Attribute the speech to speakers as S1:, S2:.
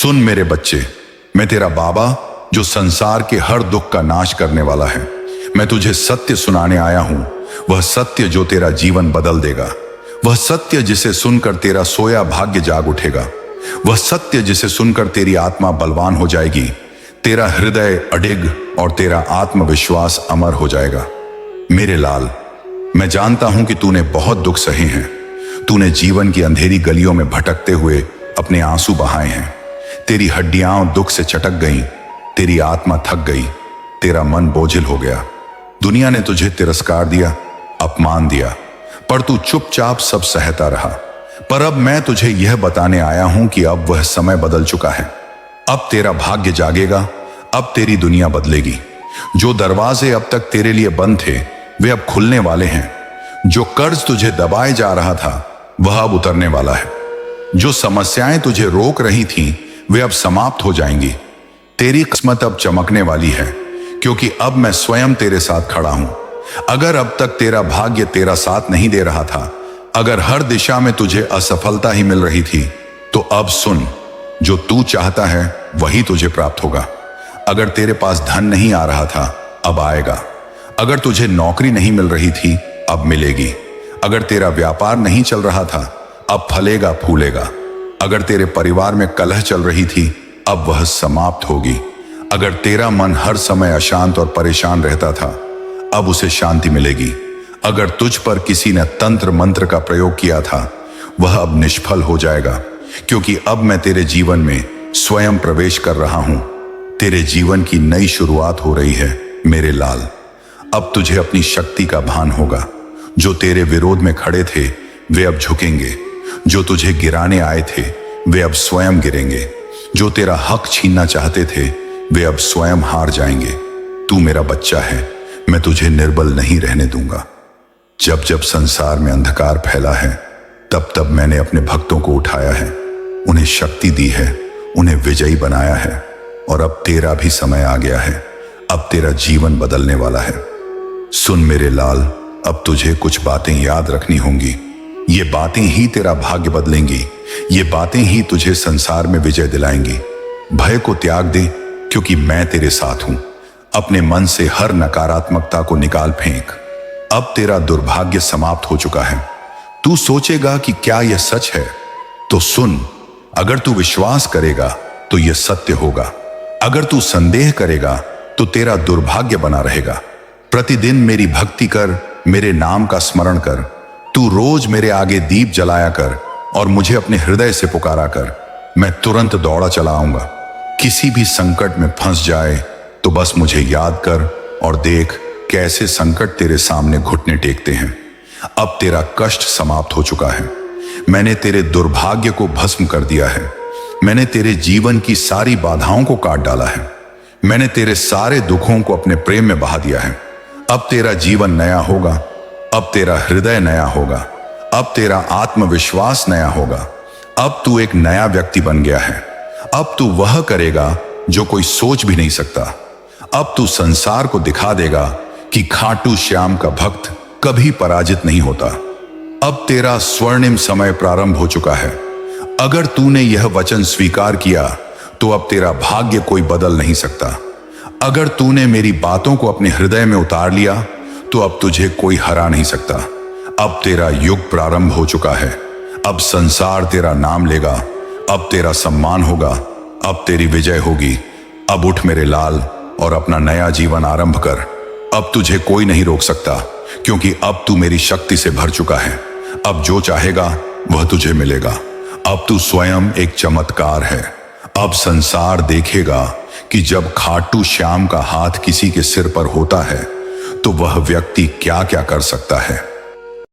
S1: सुन मेरे बच्चे, मैं तेरा बाबा जो संसार के हर दुख का नाश करने वाला है। मैं तुझे सत्य सुनाने आया हूं, वह सत्य जो तेरा जीवन बदल देगा। वह सत्य जिसे सुनकर तेरा सोया भाग्य जाग उठेगा। वह सत्य जिसे सुनकर तेरी आत्मा बलवान हो जाएगी, तेरा हृदय अडिग और तेरा आत्मविश्वास अमर हो जाएगा। मेरे लाल, मैं जानता हूं कि तूने बहुत दुख सहे हैं। तूने जीवन की अंधेरी गलियों में भटकते हुए अपने आंसू बहाए हैं। तेरी हड्डियां दुख से चटक गईं, तेरी आत्मा थक गई, तेरा मन बोझिल हो गया। दुनिया ने तुझे तिरस्कार दिया, अपमान दिया, पर तू चुपचाप सब सहता रहा। पर अब मैं तुझे यह बताने आया हूं कि अब वह समय बदल चुका है। अब तेरा भाग्य जागेगा, अब तेरी दुनिया बदलेगी। जो दरवाजे अब तक तेरे लिए बंद थे वे अब खुलने वाले हैं। जो कर्ज तुझे दबाए जा रहा था वह अब उतरने वाला है। जो समस्याएं तुझे रोक रही थीं वे अब समाप्त हो जाएंगी। तेरी किस्मत अब चमकने वाली है, क्योंकि अब मैं स्वयं तेरे साथ खड़ा हूं। अगर अब तक तेरा भाग्य तेरा साथ नहीं दे रहा था, अगर हर दिशा में तुझे असफलता ही मिल रही थी, तो अब सुन, जो तू चाहता है वही तुझे प्राप्त होगा। अगर तेरे पास धन नहीं आ रहा था, अब आएगा। अगर तुझे नौकरी नहीं मिल रही थी, अब मिलेगी। अगर तेरा व्यापार नहीं चल रहा था, अब फलेगा फूलेगा। अगर तेरे परिवार में कलह चल रही थी, अब वह समाप्त होगी। अगर तेरा मन हर समय अशांत और परेशान रहता था, अब उसे शांति मिलेगी। अगर तुझ पर किसी ने तंत्र मंत्र का प्रयोग किया था, वह अब निष्फल हो जाएगा, क्योंकि अब मैं तेरे जीवन में स्वयं प्रवेश कर रहा हूं। तेरे जीवन की नई शुरुआत हो रही है मेरे लाल। अब तुझे अपनी शक्ति का भान होगा। जो तेरे विरोध में खड़े थे वे अब झुकेंगे। जो तुझे गिराने आए थे वे अब स्वयं गिरेंगे। जो तेरा हक छीनना चाहते थे वे अब स्वयं हार जाएंगे। तू मेरा बच्चा है, मैं तुझे निर्बल नहीं रहने दूंगा। जब जब संसार में अंधकार फैला है, तब तब मैंने अपने भक्तों को उठाया है, उन्हें शक्ति दी है, उन्हें विजयी बनाया है। और अब तेरा भी समय आ गया है। अब तेरा जीवन बदलने वाला है। सुन मेरे लाल, अब तुझे कुछ बातें याद रखनी होंगी। ये बातें ही तेरा भाग्य बदलेंगी। ये बातें ही तुझे संसार में विजय दिलाएंगी। भय को त्याग दे, क्योंकि मैं तेरे साथ हूं। अपने मन से हर नकारात्मकता को निकाल फेंक। अब तेरा दुर्भाग्य समाप्त हो चुका है। तू सोचेगा कि क्या यह सच है? तो सुन, अगर तू विश्वास करेगा तो यह सत्य होगा। अगर तू संदेह करेगा तो तेरा दुर्भाग्य बना रहेगा। प्रतिदिन मेरी भक्ति कर, मेरे नाम का स्मरण कर। तू रोज मेरे आगे दीप जलाया कर और मुझे अपने हृदय से पुकारा कर। मैं तुरंत दौड़ा चला आऊंगा। किसी भी संकट में फंस जाए तो बस मुझे याद कर और देख कैसे संकट तेरे सामने घुटने टेकते हैं। अब तेरा कष्ट समाप्त हो चुका है। मैंने तेरे दुर्भाग्य को भस्म कर दिया है। मैंने तेरे जीवन की सारी बाधाओं को काट डाला है। मैंने तेरे सारे दुखों को अपने प्रेम में बहा दिया है। अब तेरा जीवन नया होगा। अब तेरा हृदय नया होगा। अब तेरा आत्मविश्वास नया होगा। अब तू एक नया व्यक्ति बन गया है। अब तू वह करेगा जो कोई सोच भी नहीं सकता। अब तू संसार को दिखा देगा कि खाटू श्याम का भक्त कभी पराजित नहीं होता। अब तेरा स्वर्णिम समय प्रारंभ हो चुका है। अगर तूने यह वचन स्वीकार किया तो अब तेरा भाग्य कोई बदल नहीं सकता। अगर तूने मेरी बातों को अपने हृदय में उतार लिया तो अब तुझे कोई हरा नहीं सकता। अब तेरा युग प्रारंभ हो चुका है। अब संसार तेरा नाम लेगा। अब तेरा सम्मान होगा। अब तेरी विजय होगी। अब उठ मेरे लाल और अपना नया जीवन आरंभ कर। अब तुझे कोई नहीं रोक सकता, क्योंकि अब तू मेरी शक्ति से भर चुका है। अब जो चाहेगा वह तुझे मिलेगा। अब तू स्वयं एक चमत्कार है। अब संसार देखेगा कि जब खाटू श्याम का हाथ किसी के सिर पर होता है तो वह व्यक्ति क्या क्या कर सकता है।